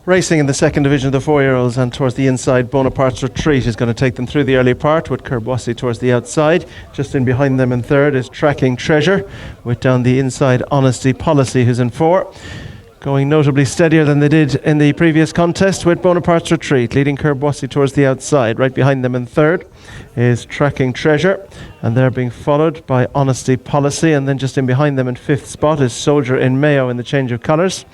Racing in the second division of the 4-year-olds and towards the inside, Bonaparte's Retreat is going to take them through the early part with Kerboisi towards the outside. Just in behind them in third is Tracking Treasure, with down the inside Honesty Policy, who's in 4. Going notably steadier than they did in the previous contest with Bonaparte's Retreat, leading Kerboisi towards the outside. Right behind them in third is Tracking Treasure, and they're being followed by Honesty Policy, and then just in behind them in 5th spot is Soldier in Mayo in the change of colours.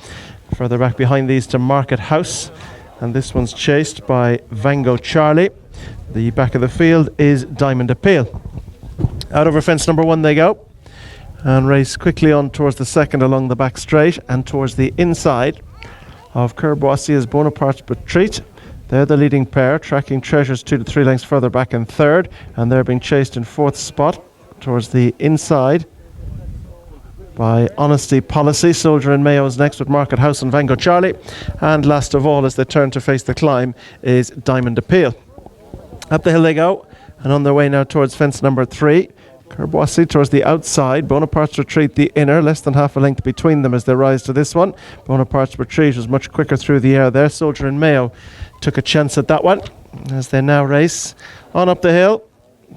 Further back behind these to Market House, and this one's chased by Vango Charlie. The back of the field is Diamond Appeal. Out over fence number 1 they go, and race quickly on towards the second along the back straight, and towards the inside of Kerboisi is Bonaparte's Retreat. They're the leading pair. Tracking Treasures 2 to 3 lengths further back in third, and they're being chased in 4th spot towards the inside by Honesty Policy. Soldier in Mayo is next with Market House and Vango Charlie, and last of all as they turn to face the climb is Diamond Appeal. Up the hill they go, and on their way now towards fence number 3. Kerboisi towards the outside, Bonaparte's Retreat the inner, less than half a length between them as they rise to this one. Bonaparte's Retreat was much quicker through the air there. Soldier in Mayo took a chance at that one as they now race on up the hill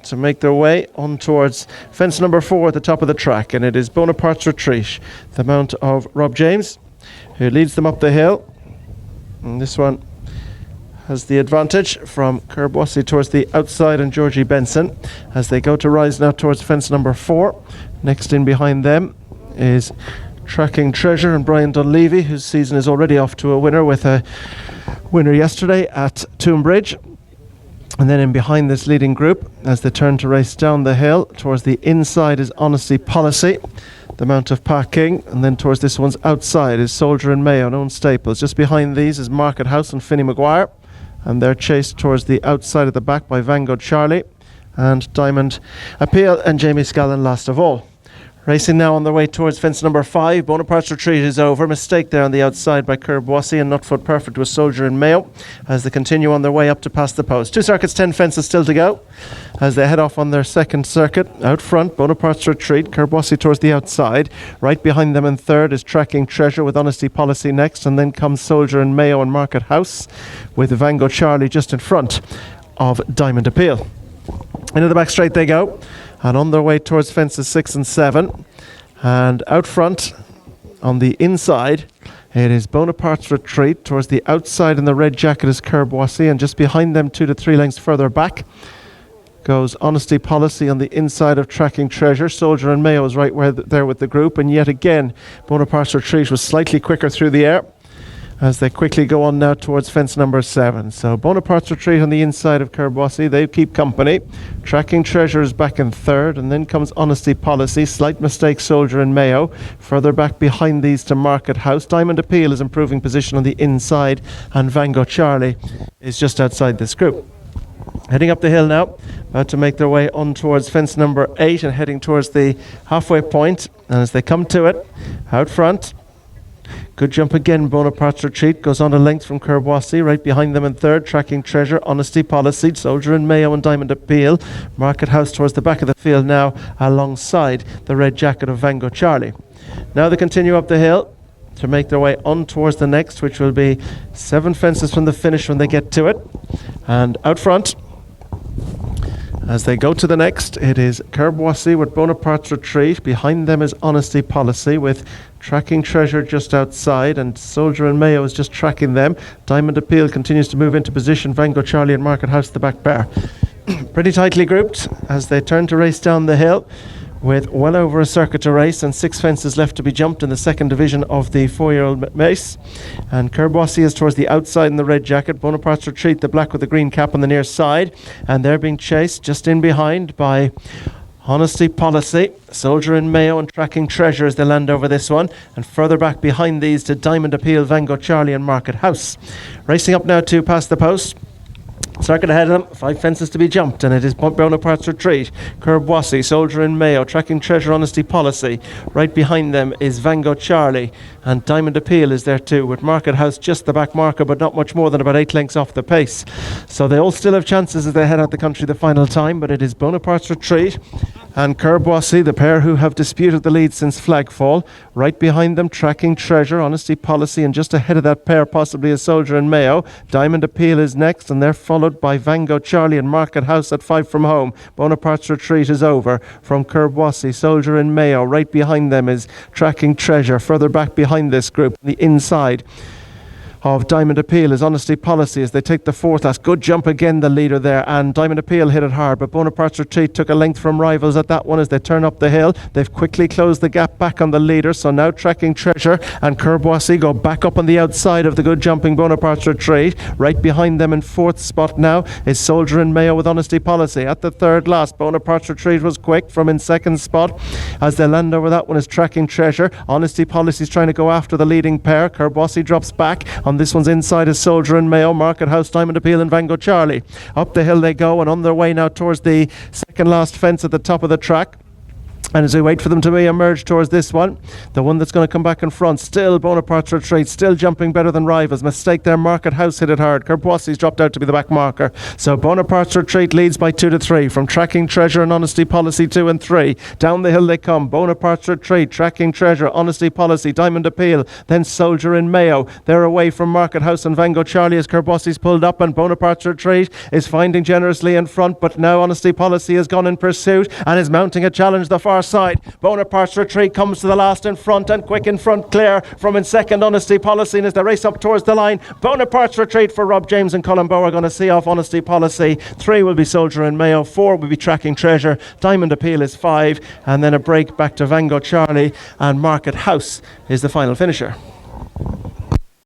to make their way on towards fence number 4 at the top of the track, and it is Bonaparte's Retreat, the mount of Rob James, who leads them up the hill, and this one has the advantage from Kerboisi towards the outside and Georgie Benson as they go to rise now towards fence number 4. Next in behind them is Tracking Treasure and Brian Dunleavy, whose season is already off to a winner with a winner yesterday at Tombridge. And then in behind this leading group, as they turn to race down the hill, towards the inside is Honesty Policy, the mount of Pa King, and then towards this one's outside is Soldier in Mayo and Own Staples. Just behind these is Market House and Finney Maguire, and they're chased towards the outside of the back by Vango Charlie and Diamond Appeal and Jamie Scallon last of all. Racing now on their way towards fence number 5. Bonaparte's Retreat is over. Mistake there on the outside by Kerboisi, and Nutfoot Perfect with Soldier in Mayo as they continue on their way up to past the post. 2 circuits, 10 fences still to go as they head off on their second circuit. Out front, Bonaparte's Retreat, Kerboisi towards the outside. Right behind them in third is Tracking Treasure with Honesty Policy next, and then comes Soldier in Mayo and Market House with Vango Charlie just in front of Diamond Appeal. Into the back straight they go, and on their way towards fences 6 and 7. And out front, on the inside, it is Bonaparte's Retreat. Towards the outside in the red jacket is Kerboisi, and just behind them 2 to 3 lengths further back goes Honesty Policy on the inside of Tracking Treasure. Soldier in Mayo is right where there with the group, and yet again Bonaparte's Retreat was slightly quicker through the air as they quickly go on now towards fence number 7. So Bonaparte's Retreat on the inside of Kerboisi, they keep company. Tracking Treasure is back in third, and then comes Honesty Policy. Slight mistake, Soldier in Mayo. Further back behind these to Market House. Diamond Appeal is improving position on the inside, and Vango Charlie is just outside this group. Heading up the hill now, about to make their way on towards fence number 8 and heading towards the halfway point. And as they come to it, out front, good jump again, Bonaparte's Retreat goes on a length from Kerboisi. Right behind them in third, Tracking Treasure, Honesty Policy, Soldier in Mayo and Diamond Appeal. Market House towards the back of the field now alongside the red jacket of Vango Charlie. Now they continue up the hill to make their way on towards the next, which will be 7 fences from the finish when they get to it. And out front, as they go to the next, it is Kerboisi with Bonaparte's Retreat. Behind them is Honesty Policy with Tracking Treasure just outside, and Soldier in Mayo is just tracking them. Diamond Appeal continues to move into position. Vango Charlie and Market House the back pair. Pretty tightly grouped as they turn to race down the hill with well over a circuit to race and 6 fences left to be jumped in the second division of the 4-year-old race. And Kerboisi is towards the outside in the red jacket. Bonaparte's Retreat, the black with the green cap on the near side, and they're being chased just in behind by Honesty Policy, Soldier in Mayo and Tracking Treasure as they land over this one, and further back behind these to Diamond Appeal, Vango Charlie and Market House. Racing up now to past the post. Circuit ahead of them, 5 fences to be jumped, and it is Bonaparte's Retreat, Kerboisi, Soldier in Mayo, Tracking Treasure, Honesty Policy. Right behind them is Vango Charlie, and Diamond Appeal is there too, with Market House just the back marker, but not much more than about 8 lengths off the pace. So they all still have chances as they head out the country the final time, but it is Bonaparte's Retreat and Kerbossy, the pair who have disputed the lead since flagfall. Right behind them, Tracking Treasure, Honesty Policy, and just ahead of that pair, possibly a Soldier and Mayo. Diamond Appeal is next, and they're followed by Vango Charlie and Market House at 5 from home. Bonaparte's retreat is over from Kerbossy, Soldier and Mayo. Right behind them is Tracking Treasure. Further back behind this group, the inside of Diamond Appeal is Honesty Policy as they take the fourth last. Good jump again, the leader there, and Diamond Appeal hit it hard, but Bonaparte's retreat took a length from rivals at that one as they turn up the hill. They've quickly closed the gap back on the leader, so now Tracking Treasure and Kerbossy go back up on the outside of the good jumping Bonaparte's retreat. Right behind them in fourth spot now is Soldier and Mayo with Honesty Policy. At the third last, Bonaparte's retreat was quick from in second spot as they land over that one is Tracking Treasure. Honesty Policy is trying to go after the leading pair. Kerbossy drops back. On this one's inside is Soldier and Mayo, Market House, Diamond Appeal and Vango Charlie. Up the hill they go and on their way now towards the second last fence at the top of the track. And as we wait for them to emerge towards this one, the one that's going to come back in front, still Bonaparte's retreat, still jumping better than rivals. Mistake there, Market House hit it hard. Kerbossy's dropped out to be the back marker. So Bonaparte's retreat leads by 2 to 3 from Tracking Treasure and Honesty Policy 2 and 3. Down the hill they come. Bonaparte's retreat, Tracking Treasure, Honesty Policy, Diamond Appeal, then Soldier and Mayo. They're away from Market House and Vango Charlie as Kerbossy's pulled up, and Bonaparte's retreat is finding generously in front, but now Honesty Policy has gone in pursuit and is mounting a challenge the far side. Bonaparte's retreat comes to the last in front, and quick in front clear from in second Honesty Policy, and as they race up towards the line, Bonaparte's retreat for Rob James and Colin Bowe are going to see off Honesty Policy. 3 will be Soldier and Mayo, 4 will be Tracking Treasure, Diamond Appeal is 5, and then a break back to Vango Charlie, and Market House is the final finisher.